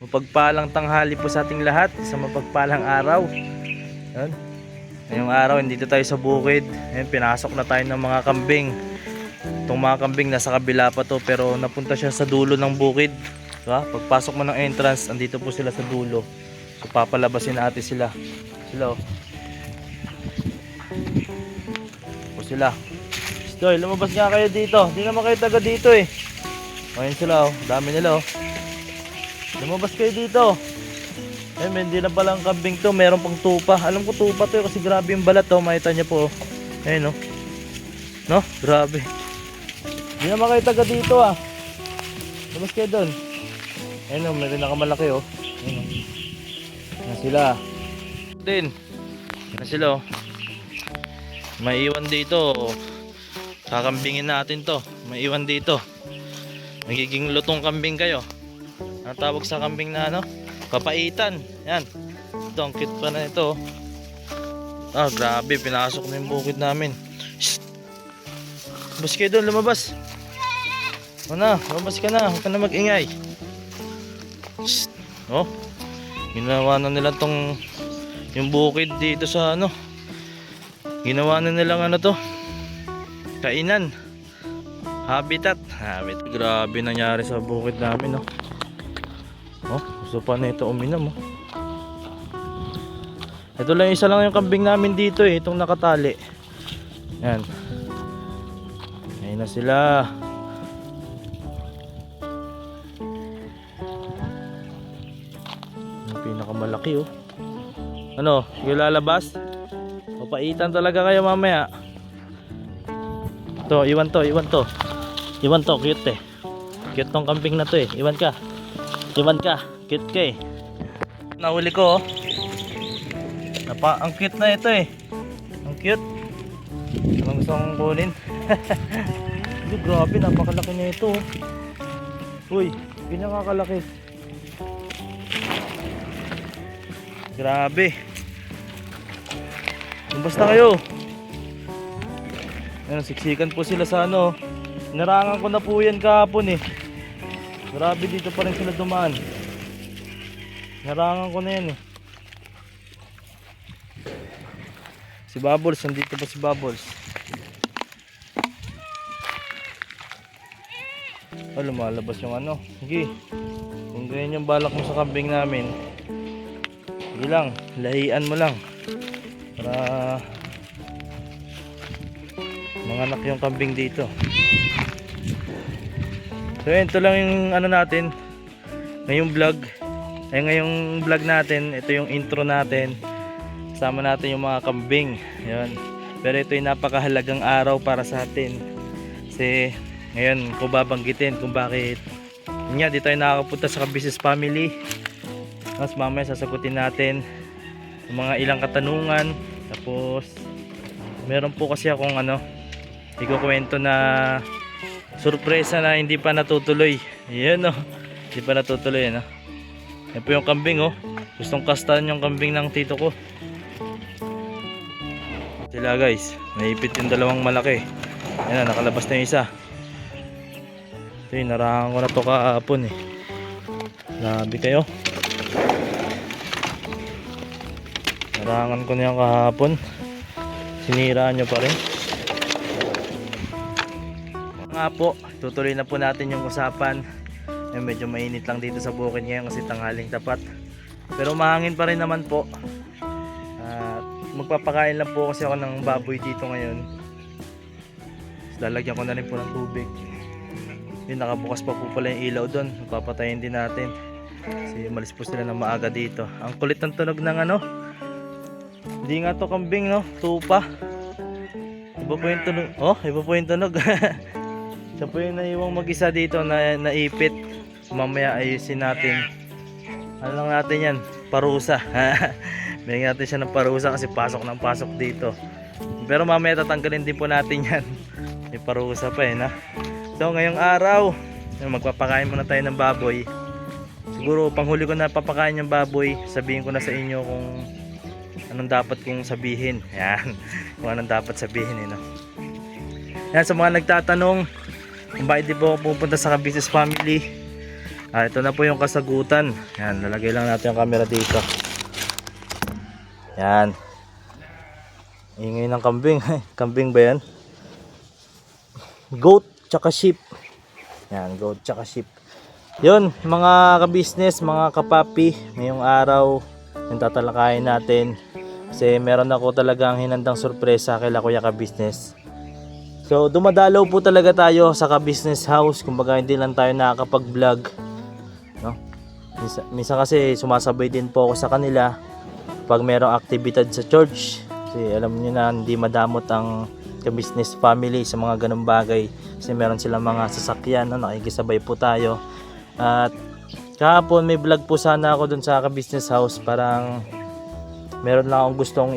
Mapagpalang tanghali po sa ating lahat, sa mapagpalang araw. Yan. Ngayong araw, dito tayo sa bukid. Ayan, pinasok na tayo ng mga kambing. Itong mga kambing nasa kabila pa to, pero napunta siya sa dulo ng bukid. Diba? Pagpasok mo ng entrance, andito po sila sa dulo. So papalabasin natin sila. Sila oh. Po sila. Stoy, lumabas nga kayo dito. Hindi naman kayo taga dito eh. Ayun sila oh, dami nila oh. Lumabas kayo dito. Eh, hindi na palang kambing to, meron pang tupa. Alam ko tupa to kasi grabe yung balat oh, makita niyo po. Ayun oh. No? Grabe. Hindi naman kayo taga dito ah. Lumabas kayo doon. Ayun oh, meron nakamalaki oh. Ayun oh. Yan sila. Din. Yan sila oh. Maiwan dito. Kakambingin natin to. Maiwan dito. Magiging lutong kambing kayo. Ang tawag sa kambing na ano? Papaitan. Yan. Ito, ang cute pa na ito. Ah, grabe. Pinasok na yung bukid namin. Shhh! Lumabas kayo doon, lumabas. O na, lumabas ka na. Huwag ka na mag-ingay. Shhh! Oh, ginawa na nila tong yung bukid dito sa ano. Ginawa na nilang ano to. Kainan. Habitat. Grabe nangyari sa bukid namin, no. Oh, gusto pa na ito uminom, oh. Ito lang, isa lang yung kambing namin dito eh, itong nakatali. Yan. Ayun na sila. Yung pinakamalaki oh. Ano, yung lalabas? Papaitan talaga kayo mamaya. Ito, iwan to. Iwan to, cute eh. Cute tong kambing na to eh, iwan ka. Cute ka eh. Nahuli ko oh. Ang cute na ito eh. Ang cute. Anong gusto kong kunin? Grabe, napakalaki na ito oh. Uy, pinakakalaki. Grabe. Basta kayo. Ayan, siksikan po sila sa ano. Narangan ko na po yan kahapon eh. Grabe, dito pa rin sila dumaan. Narangan ko na yan eh. Si Bubbles, nandito pa si Bubbles. Oh, lumalabas yung ano. Sige, kung ganyan yung balak mo sa kambing namin, sige lang, lahian mo lang para manganak yung kambing dito. So ito lang yung ano natin ngayong vlog. Ngayong vlog natin, ito yung intro natin. Kasama natin yung mga kambing. Yun. Pero ito yung napakahalagang araw para sa atin. Kasi ngayon ko babanggitin kung bakit di tayo nakakapunta sa Business Family. Mas mamaya sasagutin natin yung mga ilang katanungan. Tapos meron po kasi akong ano, ikukwento na surpresa na hindi pa natutuloy. Yan oh. Hindi pa natutuloy yan oh. Yan po yung kambing oh. Gustong kastahan yung kambing ng tito ko. Sila guys. Naipit yung dalawang malaki. Yan na, nakalabas na yung isa. Ito yung narangan ko na to kahapon eh. Labi kayo. Narangan ko na yung kahapon. Siniraan nyo pa rin. Nga po, tutuloy na po natin yung usapan. Medyo mainit lang dito sa bukid ngayon kasi tanghaling tapat. Pero mahangin pa rin naman po. Magpapakain lang po kasi ako ng baboy dito ngayon. Lalagyan ko na rin po ng tubig. Yun, nakabukas pa po pala yung ilaw doon. Papatayin din natin. Kasi umalis po sila ng maaga dito. Ang kulit ng tunog ng ano. Hindi nga to kambing no, tupa. Iba po yung tunog. Oh, iba po yung tunog. Siya po yung naiwang mag-isa dito na naipit. Mamaya ayusin natin. Ano lang natin yan? Parusa. Bigyan natin siya ng parusa kasi pasok ng pasok dito. Pero mamaya tatanggalin din po natin yan. May parusa pa eh na. So ngayong araw, magpapakain muna tayo ng baboy. Siguro panghuli ko na papakain yung baboy. Sabihin ko na sa inyo kung anong dapat kong sabihin. Yan. Kung anong dapat sabihin eh no. Yan, sa mga nagtatanong kung bakit di po pupunta sa Business Family, Ito na po yung kasagutan. Yan, lalagay lang natin yung camera dito. Yan. Ingay ng kambing. Kambing ba yan? Goat tsaka sheep. Yan, goat tsaka sheep. Yun, mga ka-business, mga kapapi, ngayong araw yung tatalakayin natin. Kasi meron ako talagang hinandang sorpresa kay Kuya Ka-business. So dumadalaw po talaga tayo sa Ka-business house. Kumbaga hindi lang tayo nakakapag-vlog, no? Minsan kasi sumasabay din po ako sa kanila pag merong aktibidad sa church. Kasi alam niyo na hindi madamot ang Ka-business family sa mga ganung bagay. Kasi meron silang mga sasakyan, no? Nakikisabay po tayo. At kahapon may vlog po sana ako dun sa Ka-business house. Parang meron lang akong gustong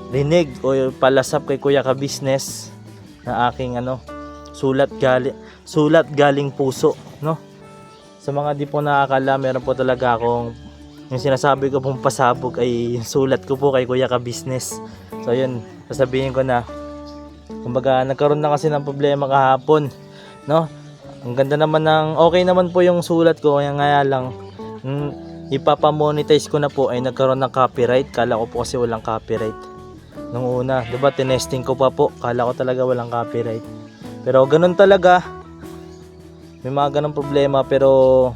rinig o palasap kay Kuya Ka-business na aking sulat galing puso, no? Sa mga di po nakakala, meron po talaga akong yung sinasabi ko pong pasabog ay sulat ko po kay Kuya Ka-business. So yun, sasabihin ko na, kumbaga nagkaroon na kasi ng problema kahapon, no? Ang ganda naman okay naman po yung sulat ko, kaya nga lang ipapamonetize ko na po ay nagkaroon ng copyright. Kala ko po kasi walang copyright nung una, diba? Tinesting ko pa po, kala ko talaga walang copyright, pero ganun talaga, may mga ganun problema. Pero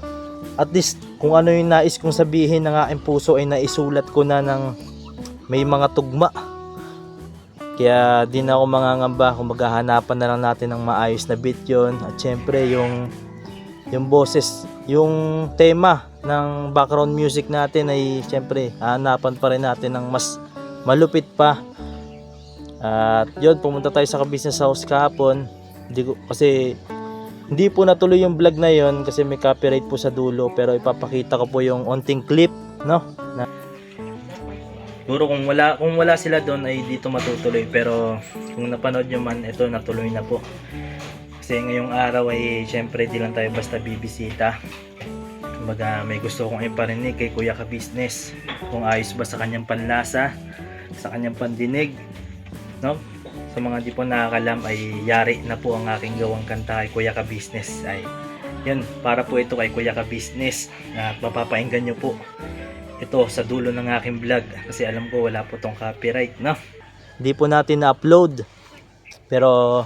at least kung ano yung nais kong sabihin ng aking puso ay naisulat ko na ng may mga tugma. Kaya di na ako mangangamba kung maghahanapan na lang natin ng maayos na beat yun. At syempre yung boses, yung tema ng background music natin ay syempre hahanapan pa rin natin ng mas malupit pa. At yun, pumunta tayo sa Ka-business house kahapon. Kasi hindi po natuloy yung vlog na yun kasi may copyright po sa dulo, pero ipapakita ko po yung onting clip, no? Siguro kung wala sila doon ay dito matutuloy, pero kung napanood nyo man, ito natuloy na po. Kasi ngayong araw ay syempre di lang tayo basta bibisita. Kumbaga may gusto kong iparinig kay Kuya Ka-business, kung ayos ba sa kanyang panlasa, sa kanyang pandinig, no? Sa mga di po nakakalam ay yari na po ang aking gawang kanta kay Kuya Ka-business. Ay yun, para po ito kay Kuya Ka-business at mapapainggan nyo po ito sa dulo ng aking vlog, kasi alam ko wala po tong copyright, no? Hindi po natin na-upload, pero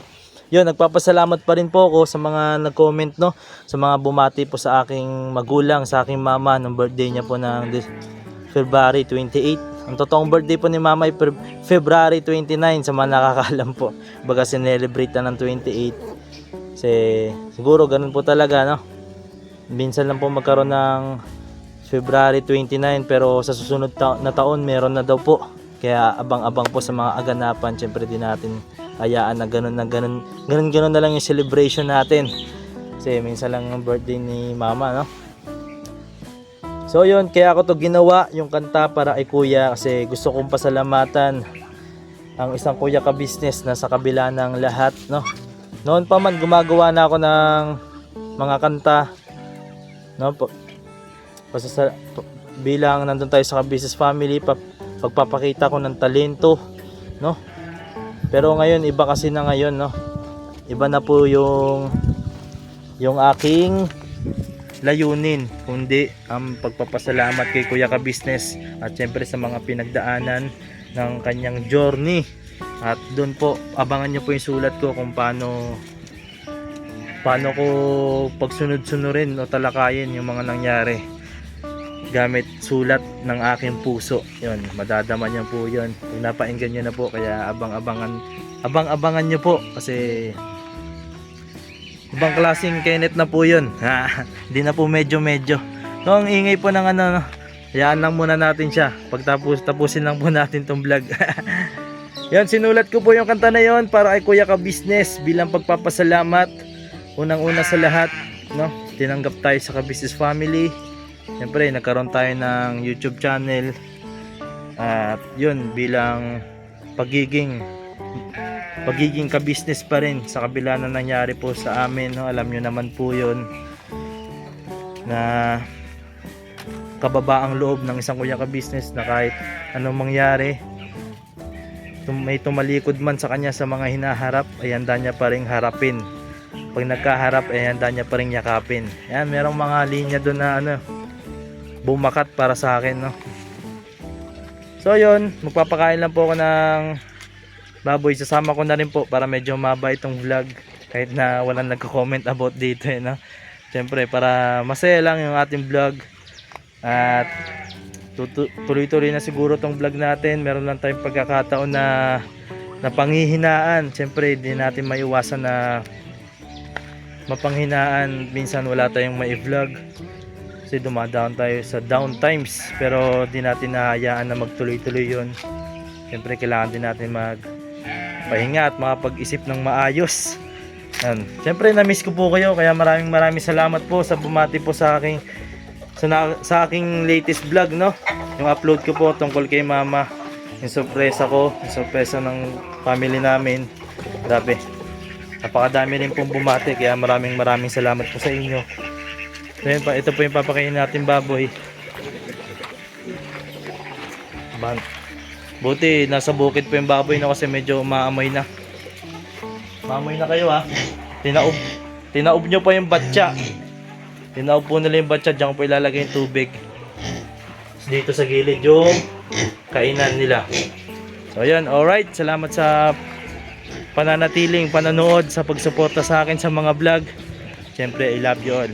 yun, nagpapasalamat pa rin po ako sa mga nag-comment, no? Sa mga bumati po sa aking magulang, sa aking mama ng birthday niya po ng February 28. Ang totoong birthday po ni mama ay February 29, sa mga nakakaalam po. Baga sinelebrate na ng 28. Kasi siguro ganun po talaga, no? Minsan lang po magkaroon ng February 29, pero sa susunod na taon meron na daw po. Kaya abang-abang po sa mga aganapan. Siyempre din natin hayaan na ganun na lang yung celebration natin. Kasi minsan lang ang birthday ni mama, no? So yun, kaya ako to ginawa yung kanta para kay Kuya, kasi gusto kong pasalamatan ang isang Kuya Ka-business na sa kabila ng lahat, no? Noon pa man gumagawa na ako ng mga kanta, no? Bilang nandun tayo sa Ka-business family, pagpapakita ko ng talento, no? Pero ngayon iba kasi na ngayon, no? Iba na po yung aking layunin, kundi ang pagpapasalamat kay Kuya Ka-business at syempre sa mga pinagdaanan ng kanyang journey. At doon po, abangan nyo po yung sulat ko kung paano ko pagsunod-sunurin o talakayin yung mga nangyari gamit sulat ng aking puso. Yun, madadama nyo po yun. Pinapainggan nyo na po, kaya abang-abangan nyo po, kasi ibang klaseng Kenneth na po yun. Hindi na po medyo. No, ang ingay po ng no? Hayaan lang muna natin siya. Tapusin lang po natin tong vlog. Yan, sinulat ko po yung kanta na yon para kay Kuya Ka-business bilang pagpapasalamat. Unang-una sa lahat, no? Tinanggap tayo sa Ka-business family. Siyempre, nagkaroon tayo ng YouTube channel. At yun, bilang pagiging ka-business pa rin sa kabila na nangyari po sa amin, no? Alam nyo naman po yun, na kababaang loob ng isang Kuya Ka-business na kahit anong mangyari, may tumalikod man sa kanya sa mga hinaharap, ay handa niya pa rin harapin pag nagkaharap handa niya pa rin yakapin. Yan, merong mga linya doon na bumakat para sa akin, no. So yun, magpapakain lang po ako ng baboy. Sasama ko na rin po para medyo maba itong vlog, kahit na walang nagko-comment about dito, no. Siyempre para masaya lang yung ating vlog at tuloy-tuloy na siguro tong vlog natin. Meron lang tayong pagkakataon na panghihinaan. Siyempre hindi natin maiwasan na mapanghinaan. Minsan wala tayong mai-vlog kasi dumadaan tayo sa down times, pero di natin nahayaan na magtuloy-tuloy yun. Siyempre kailangan din natin magpahinga at makapag-isip ng maayos. Siyempre na-miss ko po kayo, kaya maraming salamat po sa bumati po sa aking latest vlog, no. Yung upload ko po tungkol kay mama, yung sorpresa ko, yung sorpresa ng family namin. Grabe, napakadami rin pong bumati, kaya maraming salamat po sa inyo. So yun pa, ito po yung papakainin natin baboy. Buti nasa bukid po yung baboy na, kasi medyo maamoy na. Maamoy na kayo, ha. Tinaob nyo pa yung batya. Tinaob po nila yung batya. Diyan po ilalagay yung tubig. Dito sa gilid yung kainan nila. So yun, alright. Salamat sa pananatiling panonood, sa pagsuporta sa akin sa mga vlog. Siyempre, I love you all.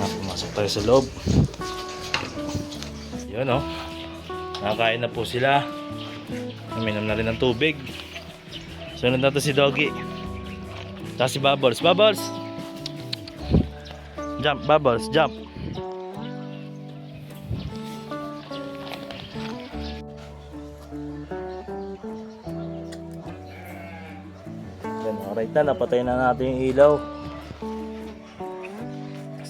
Pumasok tayo sa loob. Yun, oh. Nakakain na po sila. Uminom na rin ng tubig. Sunod na to si Doggy. Tsaka si Bubbles. Bubbles! Jump, Bubbles, jump. Yan, alright na. Napatay na natin yung ilaw.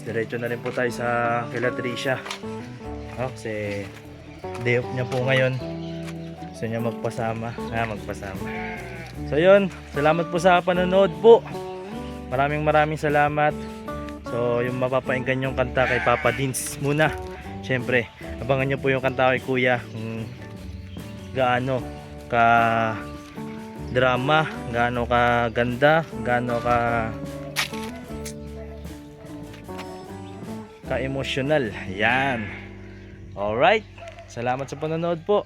Diretso na rin po tayo sa kila Tricia. Kasi day off niya po ngayon. Gusto niya magpasama. So yun, salamat po sa panonood po. Maraming salamat. So yung mapapakinggan yung kanta kay Papa Dins muna. Siyempre, abangan nyo po yung kanta kay Kuya. Gaano ka drama, gaano ka ganda, gaano ka emotional. Yan. Alright. Salamat sa panonood po.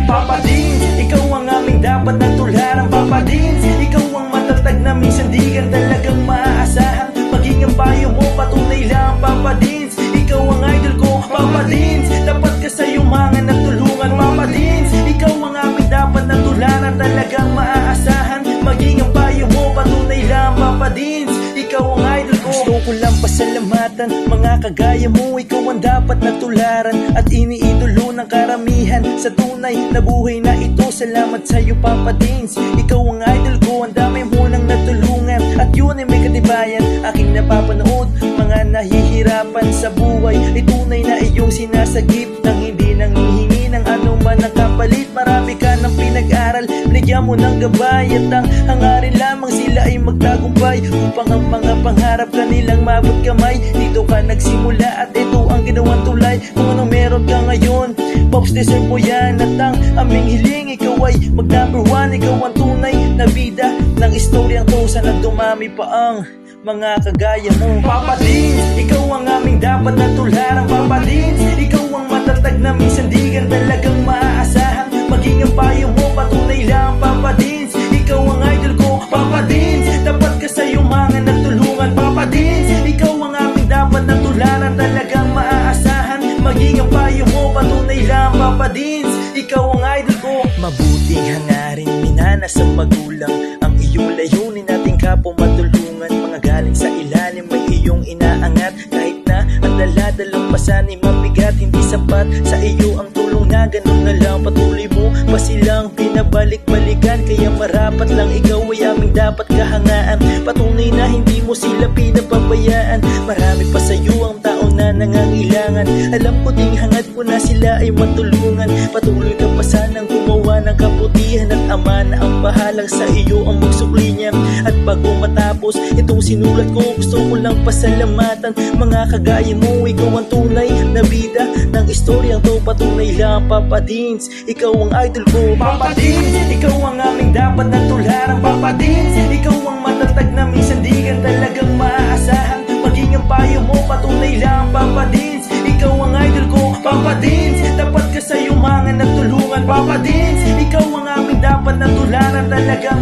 Papa Dins, ikaw ang aming dapat na tularan. Papa Dins, ikaw ang matatag na minsan di ka talagang maaasahan. Maging ang payo mo, patunay lang. Papa Dins, ikaw ang idol ko. Papa Dins, dapat ka sa iyong mga natulungan. Papa Dins, ikaw ang aming dapat na tularan. Talagang maaasahan. Maging ang payo mo, patunay lang. Papa Dins, ikaw ang idol ko. Gusto ko lang pasalamatan mga kagaya mo. Ikaw ang dapat na tularan at iniidolo ng karamihan sa tunay na buhay na ito. Salamat sa iyo, Papa Dins. Ikaw ang idol ko, ang dami mo nang natulungan, at yun ay may katibayan. Aking napapanood, mga nahihirapan sa buhay, ay tunay na iyong sinasagip nang hindi nanghihingi ng anuman ang kapalit. Marami ka ng pinag-aral, binigyan mo ng gabay, at ang hangarin lamang sila ay magtagumpay upang ang mga pangarap kanilang mabot kamay. Dito ka nagsimula at ito ang ginawang tulay. Kung anong meron ka ngayon, Pops, deserve mo yan. At ang aming hiling, ikaw ay mag number one. Ikaw ang tunay na bida ng istoryang to. Sana dumami pa ang mga kagaya mo. Papa Dins, ikaw ang aming dapat na tularan. Papa Dins, ikaw ang matatag na minsan di ka talagang maaasahan. Maging ang payo mo, patunay lang. Papa Dins, ikaw ang idol ko. Papa Dins, dapat ka sa iyong mga natulungan. Papa Dins, ikaw ang aming dapat na tularan. Talagang maaasahan. Maging ang payo mo, patunay lang. Papa Dins, ikaw ang idol ko. Mabuting hangarin, minana sa magulang, ang iyong layunin nating kapwa matulungan. Mga galing sa ilalim may iyong inaangat, kahit na ang daladalang pasan ay mabigat, hindi sapat sa iyo ang tulong na ganun na lang. Patuloy mo pa silang pinabalik-balikan, kaya marapat lang ikaw ay aming dapat kahangaan. Patunay na hindi mo sila pinapabayaan, marami pa sa iyo ang tao na nangangailangan. Alam ko ding hangad ko na sila ay matulungan. Patuloy ka pa sanang gumawa ng kabutihan, at Ama na ang bahalang sa iyo ang magsukli niya. At bago matapos itong sinulat ko, gusto ko lang pasalamatan mga kagaya mo. Ikaw ang tunay na bida ng istoryang to. Patunay lang Papa Dins, ikaw ang idol ko. Papa Dins, ikaw ang aming dapat na tularan. Papa Dins, ikaw ang matatag na minsan di ka talagang maaasahan. Maging ang payo mo, patunay lang Papa Dins, ikaw ang idol ko. Papa Dins, dapat ka sa iyo mga nagtulungan. Papa Dins, ikaw ang aming dapat na tularan, talagang